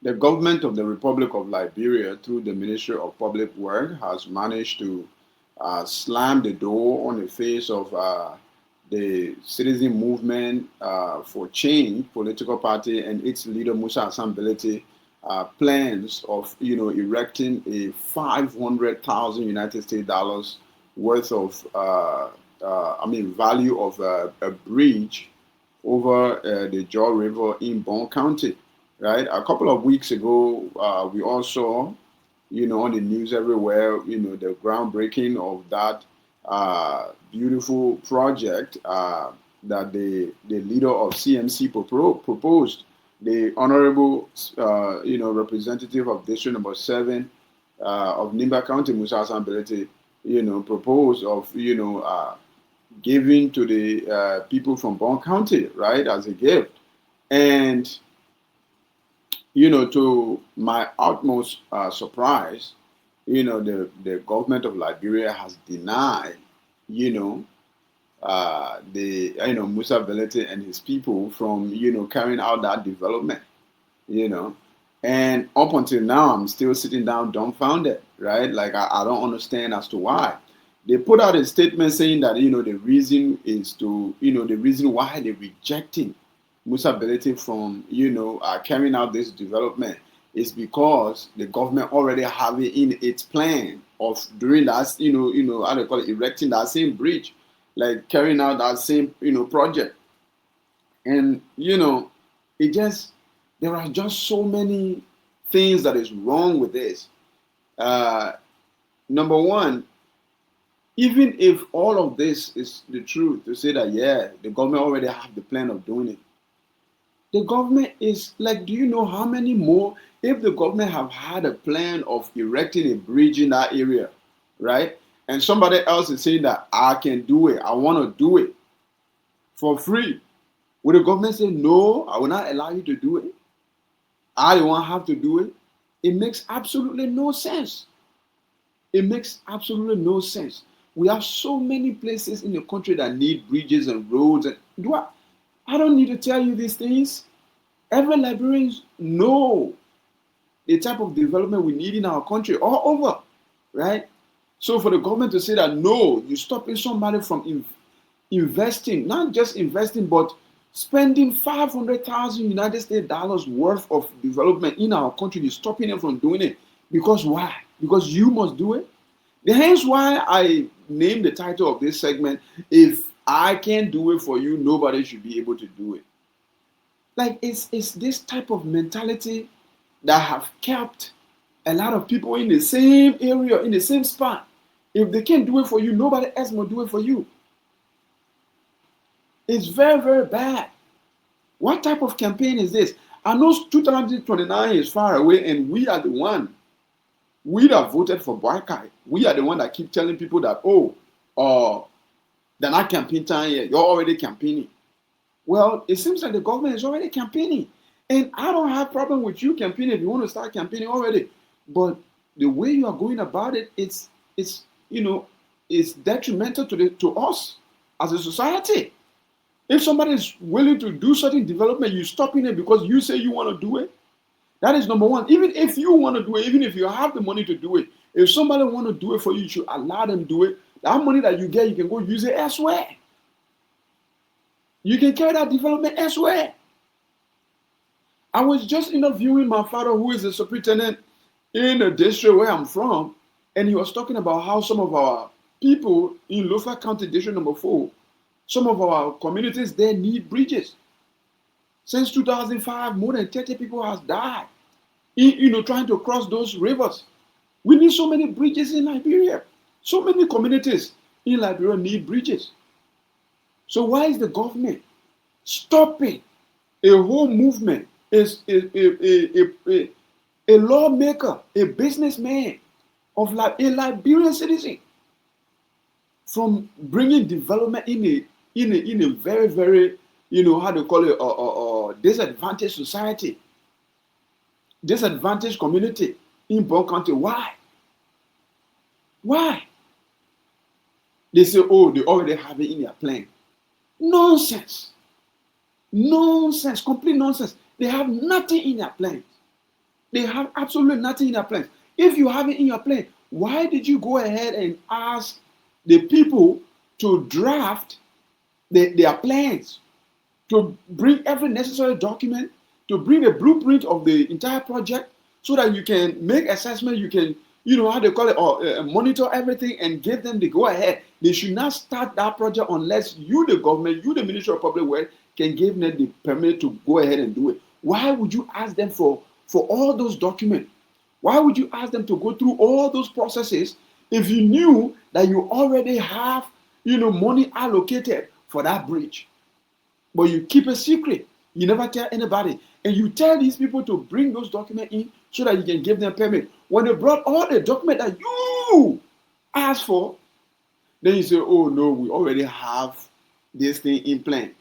The government of the Republic of Liberia, through the Ministry of Public Work, has managed to slam the door on the face of the citizen movement for change, political party, and its leader Musa Asambelete plans of erecting a 500,000 United States dollars worth of value of a bridge over the Jaw River in Bond County. Right, a couple of weeks ago, we all saw, on the news everywhere, the groundbreaking of that beautiful project that the leader of CMC proposed. The honorable, representative of District Number 7 of Nimba County, Musa Asambelete, proposed of, giving to the people from Bond County, right, as a gift. And, to my utmost surprise, the government of Liberia has denied, Musa Velete and his people from, carrying out that development, And up until now, I'm still sitting down dumbfounded, right? Like, I don't understand as to why. They put out a statement saying that, the reason is to, the reason why they're rejecting Musa Velete from, carrying out this development is because the government already have it in its plan of doing that, how they call it, erecting that same bridge, like carrying out that same, project. And, it just, there are just so many things that is wrong with this. Number one, even if all of this is the truth, to say that, yeah, the government already have the plan of doing it, the government is like, do you know how many more, if the government have had a plan of erecting a bridge in that area, right? And somebody else is saying that I can do it, I want to do it for free. Would the government say, no, I will not allow you to do it? I don't want to have to do it? It makes absolutely no sense. It makes absolutely no sense. We have so many places in the country that need bridges and roads. And I don't need to tell you these things. Every Liberian know the type of development we need in our country all over, right? So for the government to say that, no, you're stopping somebody from investing, not just investing, but spending 500,000 United States dollars worth of development in our country, you're stopping them from doing it. Because why? Because you must do it. Hence why I named the title of this segment, If I Can't Do It For You, Nobody Should Be Able to Do It. Like, it's this type of mentality that have kept a lot of people in the same area, in the same spot. If they can't do it for you, nobody else will do it for you. It's very, very bad. What type of campaign is this? I know 2029 is far away, and we are the one. We that voted for Boakai, we are the one that keep telling people that, they're not campaign time yet. You're already campaigning. Well, it seems like the government is already campaigning. And I don't have problem with you campaigning if you want to start campaigning already. But the way you are going about it, it's detrimental to us as a society. If somebody is willing to do certain development, you stopping it because you say you want to do it. That is number one. Even if you want to do it, even if you have the money to do it, if somebody want to do it for you, you should allow them to do it. That money that you get, you can go use it elsewhere. You can carry that development elsewhere. I was just interviewing my father, who is a superintendent in the district where I'm from, and he was talking about how some of our people in Lofa County, District Number 4, some of our communities there need bridges. Since 2005, more than 30 people have died, trying to cross those rivers. We need so many bridges in Liberia. So many communities in Liberia need bridges. So why is the government stopping a whole movement? Is a lawmaker, a businessman, of a Liberian citizen, from bringing development in a very, very, how do you call it, disadvantaged society, disadvantaged community in Bond County? Why? Why? They say, oh, they already have it in their plan. Nonsense. Nonsense. Complete nonsense. They have nothing in their plans. They have absolutely nothing in their plans. If you have it in your plan, why did you go ahead and ask the people to draft their plans, to bring every necessary document, to bring a blueprint of the entire project so that you can make assessment, you can, how they call it, or monitor everything and give them the go ahead. They should not start that project unless you, the government, you, the Ministry of Public Works, can give them the permit to go ahead and do it. Why would you ask them for all those documents? Why would you ask them to go through all those processes if you knew that you already have, money allocated for that bridge? But you keep a secret. You never tell anybody. And you tell these people to bring those documents in so that you can give them permit. When they brought all the documents that you asked for, then you say, oh no, we already have this thing in plan.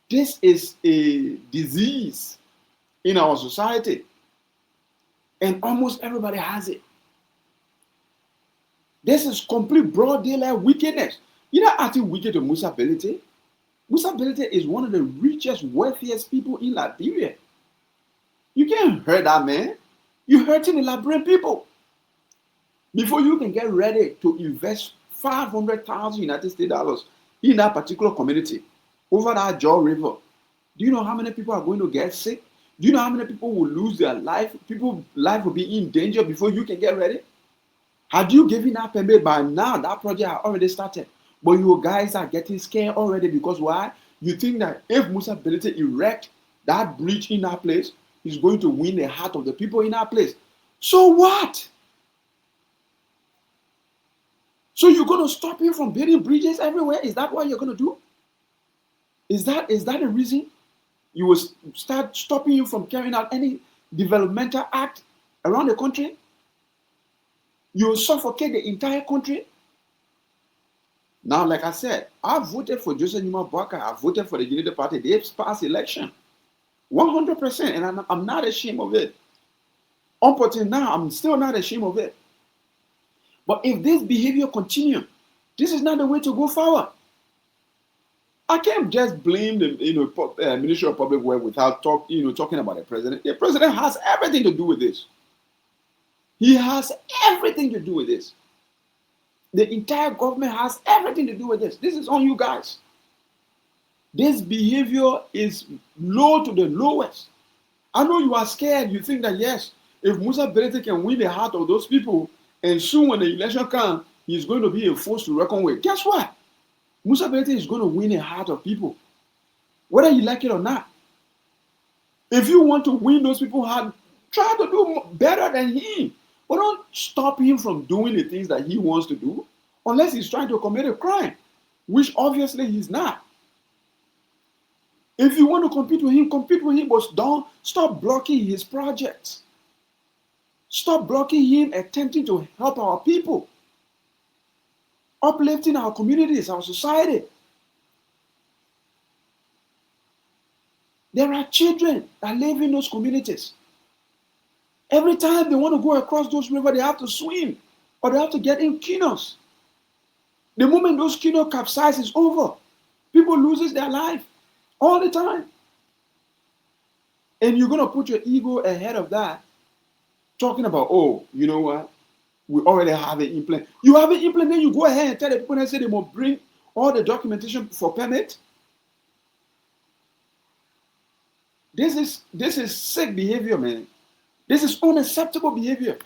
This is a disease in our society. And almost everybody has it. This is complete broad daylight wickedness. You know, acting wicked to Musa Belete. Musa Belete is one of the richest, wealthiest people in Liberia. You can't hurt that man. You're hurting the Liberian people. Before you can get ready to invest 500,000 United States dollars in that particular community, over that Jaw River, do you know how many people are going to get sick? Do you know how many people will lose their life? People's life will be in danger before you can get ready. Had you given that permit by now, that project had already started. But you guys are getting scared already because why? You think that if Musa Belete erect that bridge in that place, he's going to win the heart of the people in that place. So what? So you're going to stop him from building bridges everywhere? Is that what you're going to do? Is that a reason? You will start stopping you from carrying out any developmental act around the country? You will suffocate the entire country? Now, like I said, I voted for Joseph Numa Boakai. I voted for the United Party. They passed election. 100%. And I'm not ashamed of it. Up until now, I'm still not ashamed of it. But if this behavior continues, this is not the way to go forward. I can't just blame the Ministry of Public Works without talking about the president. The president has everything to do with this. He has everything to do with this. The entire government has everything to do with this. This is on you guys. This behavior is low to the lowest. I know you are scared. You think that yes, if Musa Belete can win the heart of those people, and soon when the election comes, he's going to be a force to reckon with. Guess what? Musa Belete is going to win the heart of people, whether you like it or not. If you want to win those people's heart, try to do better than him. But don't stop him from doing the things that he wants to do, unless he's trying to commit a crime, which obviously he's not. If you want to compete with him, but don't stop blocking his projects. Stop blocking him attempting to help our people, uplifting our communities, our society. There are children that live in those communities. Every time they want to go across those rivers, they have to swim or they have to get in canoes. The moment those canoes capsize, it's over. People lose their life all the time. And you're going to put your ego ahead of that, talking about, oh, you know what? We already have it in plan. You have it in plan, then you go ahead and tell the people and say they must bring all the documentation for permit. This is sick behavior, man. This is unacceptable behavior.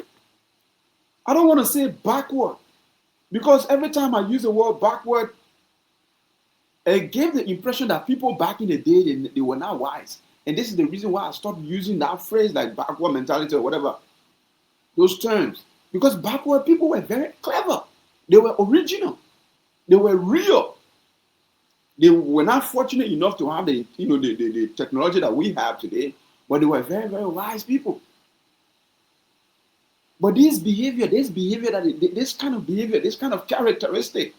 I don't want to say backward, because every time I use the word backward, it gave the impression that people back in the day, they were not wise. And this is the reason why I stopped using that phrase like backward mentality or whatever, those terms. Because backward people were very clever. They were original. They were real. They were not fortunate enough to have the technology that we have today, but they were very, very wise people. But this kind of characteristic,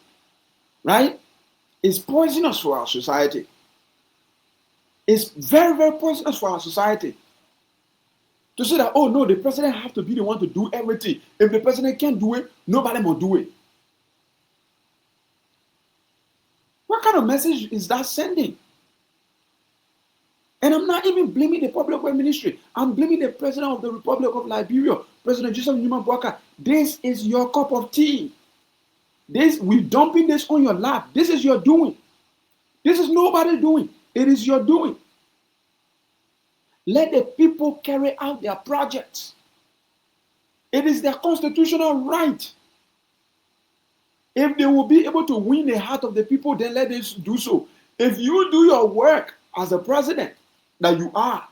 right, is poisonous for our society. It's very, very poisonous for our society. To say that, oh no, the president has to be the one to do everything. If the president can't do it, nobody will do it. What kind of message is that sending? And I'm not even blaming the public works ministry. I'm blaming the president of the Republic of Liberia, President Joseph Numa Boakai. This is your cup of tea. We're dumping this on your lap. This is your doing. This is nobody doing. It is your doing. Let the people carry out their projects. It is their constitutional right. If they will be able to win the heart of the people, then let them do so. If you do your work as a president that you are,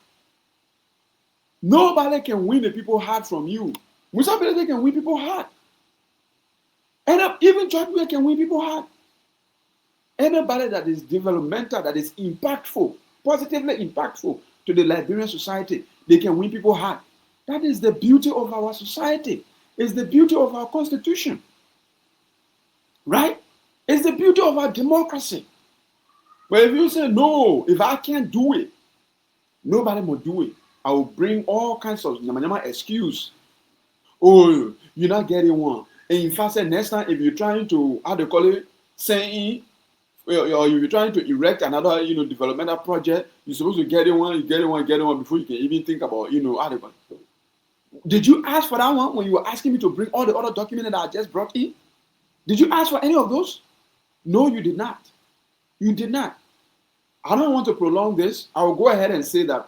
nobody can win the people's heart from you. Musa Pelete can win people's heart. And even Chadwick can win people's heart. Anybody that is developmental, that is impactful, positively impactful to the Liberian society, they can win people's heart. That is the beauty of our society. It's the beauty of our constitution. Right? It's the beauty of our democracy. But if you say, no, if I can't do it, nobody will do it. I will bring all kinds of excuse. Oh, you're not getting one. And in fact, next time, if you're trying to, how they call it, saying, or you're trying to erect another, developmental project, you're supposed to get one before you can even think about, how they call it. Did you ask for that one when you were asking me to bring all the other documents that I just brought in? Did you ask for any of those? No, you did not. You did not. I don't want to prolong this. I will go ahead and say that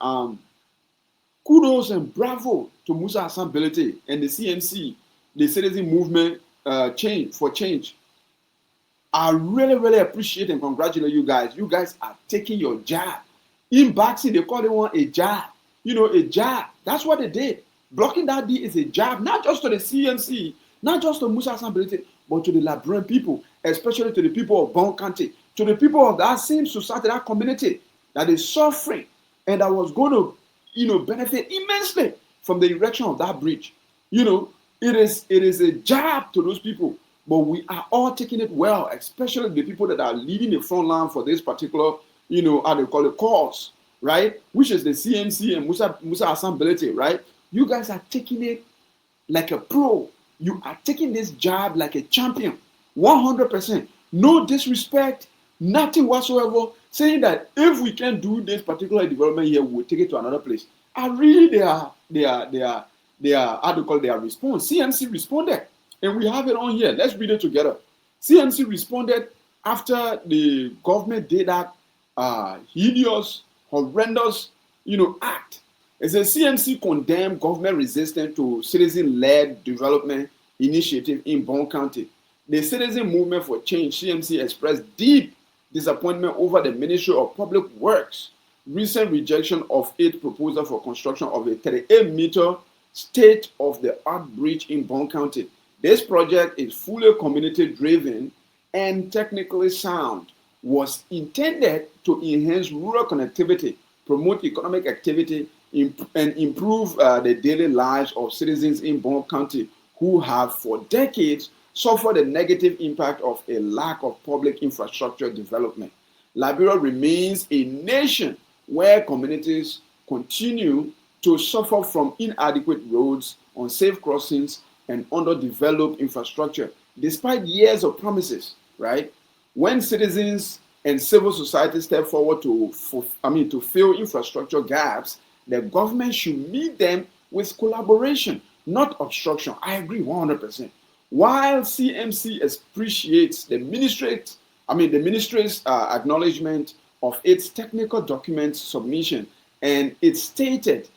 kudos and bravo to Musa Hassan Belete and the CMC, the Citizen Movement for Change. I really, really appreciate and congratulate you guys. You guys are taking your jab. In boxing, they call it one a jab. A jab. That's what they did. Blocking that deal is a jab, not just to the CMC, not just to Musa Hassan Belete, but to the Liberian people, especially to the people of Bon County, to the people of that same society, that community that is suffering and that was going to, benefit immensely from the erection of that bridge. It is a jab to those people, but we are all taking it well, especially the people that are leading the front line for this particular, how they call it, cause, right? Which is the CMC and Musa Hassan Belete, right? You guys are taking it like a pro. You are taking this job like a champion, 100%. No disrespect, nothing whatsoever. Saying that if we can do this particular development here, we'll take it to another place. And really, they are how to call their response. CMC responded, and we have it on here. Let's read it together. CMC responded after the government did that hideous, horrendous, act. It says CMC condemned government resistance to citizen-led development initiative in Bon County. The Citizen Movement for Change, CMC, expressed deep disappointment over the Ministry of Public Works' recent rejection of its proposal for construction of a 38-meter state-of-the-art bridge in Bon County. This project is fully community-driven and technically sound, was intended to enhance rural connectivity, promote economic activity, and improve the daily lives of citizens in Bon County who have for decades suffered the negative impact of a lack of public infrastructure development. Liberia remains a nation where communities continue to suffer from inadequate roads, unsafe crossings, and underdeveloped infrastructure, despite years of promises, right? When citizens and civil society step forward to fill infrastructure gaps, the government should meet them with collaboration, not obstruction. I agree 100%. While CMC appreciates the ministry's acknowledgement of its technical document submission and its stated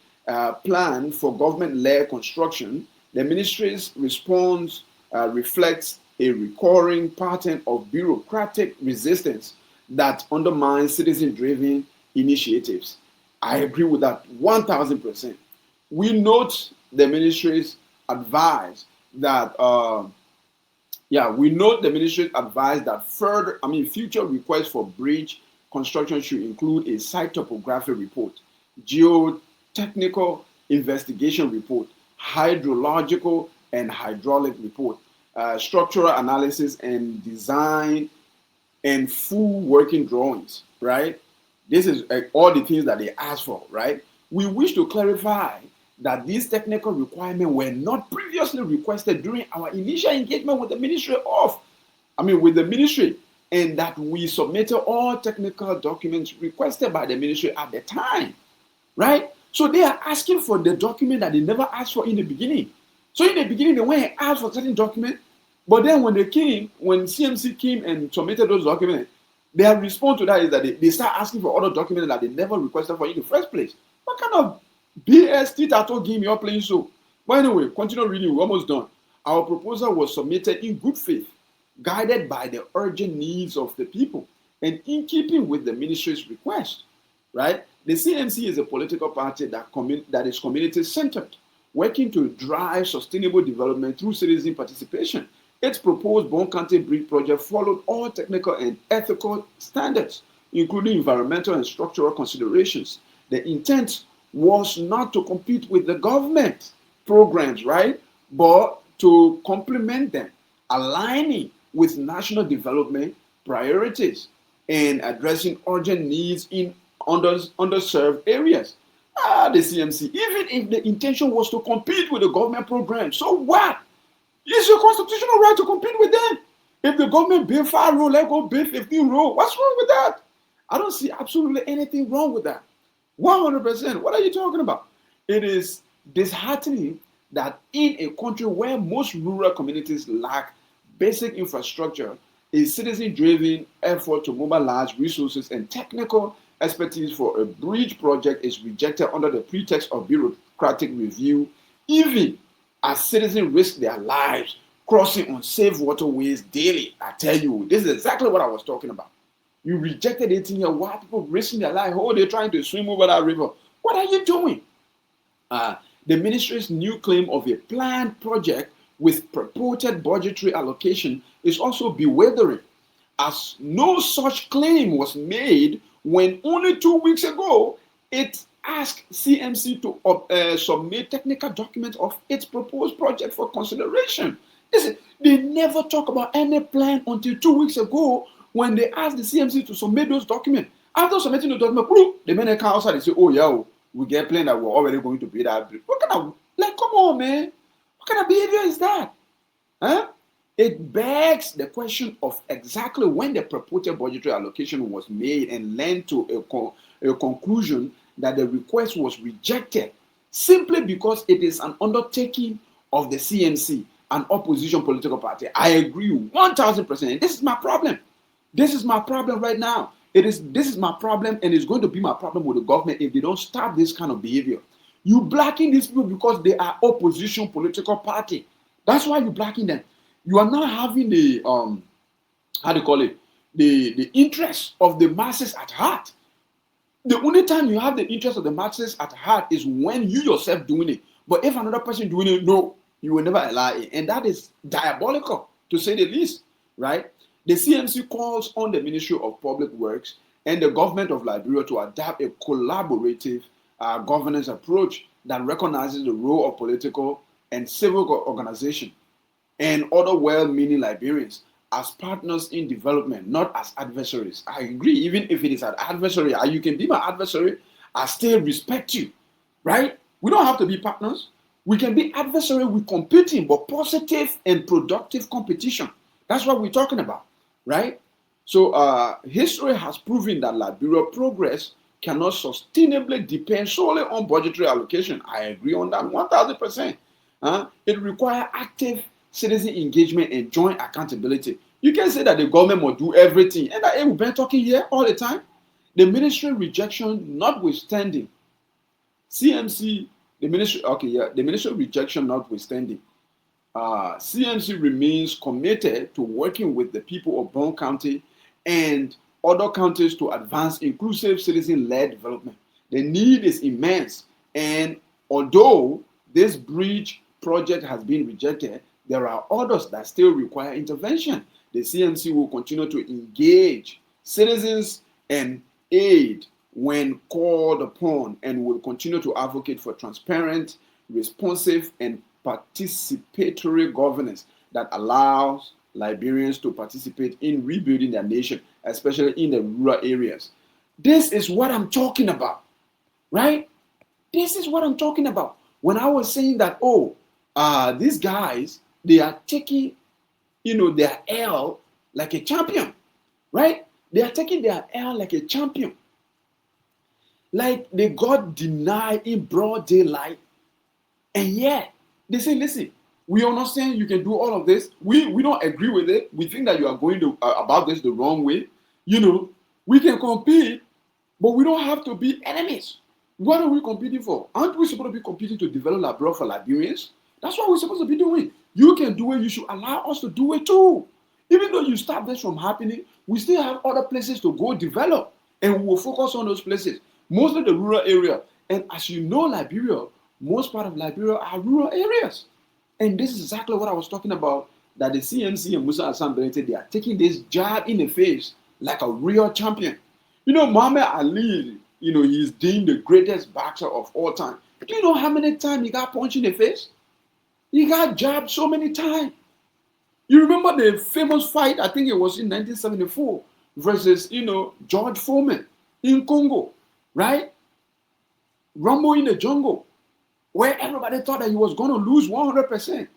plan for government-led construction, the ministry's response reflects a recurring pattern of bureaucratic resistance that undermines citizen-driven initiatives. I agree with that 1,000%. We note the ministry's advice that future requests for bridge construction should include a site topography report, geotechnical investigation report, hydrological and hydraulic report, structural analysis and design, and full working drawings, right? This is all the things that they asked for, right? We wish to clarify that these technical requirements were not previously requested during our initial engagement with the ministry. and that we submitted all technical documents requested by the ministry at the time, right? So they are asking for the document that they never asked for in the beginning. So in the beginning, they went and asked for certain document, but then when CMC came and submitted those documents, their response to that is that they start asking for other documents that they never requested for in the first place. What kind of BS tit-a-toe game you're playing so? But anyway, continue reading. We're almost done. Our proposal was submitted in good faith, guided by the urgent needs of the people, and in keeping with the ministry's request, right? The CMC is a political party that is community-centered, working to drive sustainable development through citizen participation. Its proposed Bon County Bridge project followed all technical and ethical standards, including environmental and structural considerations. The intent was not to compete with the government programs, right? But to complement them, aligning with national development priorities and addressing urgent needs in underserved areas. The CMC, even if the intention was to compete with the government program, so what? It's your constitutional right to compete with them. If the government build 5 roads, let go build 15 roads. What's wrong with that? I don't see absolutely anything wrong with that. 100%. What are you talking about? It is disheartening that in a country where most rural communities lack basic infrastructure, a citizen-driven effort to mobilize resources and technical expertise for a bridge project is rejected under the pretext of bureaucratic review, even as citizens risk their lives crossing unsafe waterways daily. I tell you, this is exactly what I was talking about. You rejected it in here. Why people risking their life? Oh, they're trying to swim over that river. What are you doing? The ministry's new claim of a planned project with purported budgetary allocation is also bewildering, as no such claim was made when only 2 weeks ago it asked CMC to submit technical documents of its proposed project for consideration. Listen, they never talk about any plan until 2 weeks ago when they asked the CMC to submit those documents. After submitting the document, the men come outside and say, oh yeah, we get a plan that we're already going to build that bridge. What kind of, like, come on, man. What kind of behavior is that? Huh? It begs the question of exactly when the purported budgetary allocation was made and led to a conclusion that the request was rejected simply because it is an undertaking of the CMC, an opposition political party. I agree 1,000%. This is my problem. This is my problem right now. This is my problem, and it's going to be my problem with the government if they don't stop this kind of behavior. You blacking these people because they are opposition political party. That's why you blacking them. You are not having the how do you call it, the interest of the masses at heart. The only time you have the interest of the masses at heart is when you yourself doing it. But if another person doing it, no, you will never allow it, and that is diabolical to say the least, right? The CMC calls on the Ministry of Public Works and the government of Liberia to adopt a collaborative governance approach that recognizes the role of political and civil organization and other well-meaning Liberians as partners in development, not as adversaries. I agree, even if it is an adversary, you can be my adversary, I still respect you, right? We don't have to be partners. We can be adversary with competing, but positive and productive competition. That's what we're talking about, right? So history has proven that Liberia progress cannot sustainably depend solely on budgetary allocation. I agree on that 1,000%. It requires active citizen engagement and joint accountability. You can say that the government must do everything, and we've been talking here all the time. The ministry rejection notwithstanding, CMC, the ministry rejection notwithstanding, CMC remains committed to working with the people of Bon County and other counties to advance inclusive citizen-led development. The need is immense, and although this bridge project has been rejected, there are others that still require intervention. The CMC will continue to engage citizens and aid when called upon, and will continue to advocate for transparent, responsive, and participatory governance that allows Liberians to participate in rebuilding their nation, especially in the rural areas. This is what I'm talking about, right? This is what I'm talking about. When I was saying that, these guys, they are taking, their L like a champion. right? They are taking their L like a champion. Like they got denied in broad daylight. And yet, they say, listen, we understand you can do all of this. We don't agree with it. We think that you are going to about this the wrong way. We can compete, but we don't have to be enemies. What are we competing for? Aren't we supposed to be competing to develop Liberia for Liberians? That's what we're supposed to be doing. You can do it. You should allow us to do it too. Even though you stop this from happening, we still have other places to go develop. And we will focus on those places. Mostly the rural area. And as you know, Liberia, most part of Liberia are rural areas. And this is exactly what I was talking about, that the CMC and Musa Hassan Benete, they are taking this jab in the face like a real champion. Muhammad Ali, he's deemed the greatest boxer of all time. Do you know how many times he got punched in the face? He got jabbed so many times. You remember the famous fight, I think it was in 1974, versus, George Foreman in Congo, right? Rumble in the jungle, where everybody thought that he was going to lose 100%.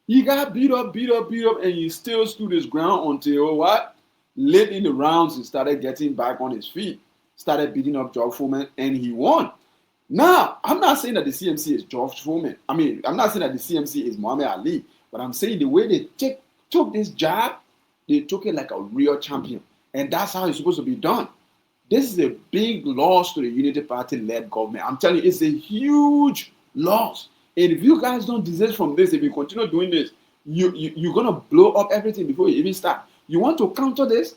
He got beat up, and he still stood his ground until what? Late in the rounds, he started getting back on his feet, started beating up George Foreman, and he won. Now, I'm not saying that the CMC is George Foreman. I'm not saying that the CMC is Muhammad Ali, but I'm saying the way they took this jab, they took it like a real champion. And that's how it's supposed to be done. This is a big loss to the Unity Party-led government. I'm telling you, it's a huge loss. And if you guys don't desist from this, if you continue doing this, you're going to blow up everything before you even start. You want to counter this?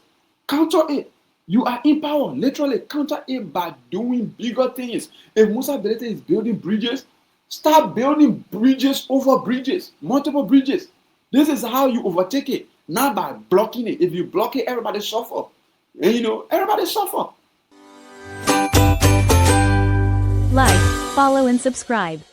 Counter it. You are in power. Literally, counter it by doing bigger things. If Musa Belete is building bridges, start building bridges over bridges, multiple bridges. This is how you overtake it, not by blocking it. If you block it, everybody suffer. And everybody suffer. Like, follow, and subscribe.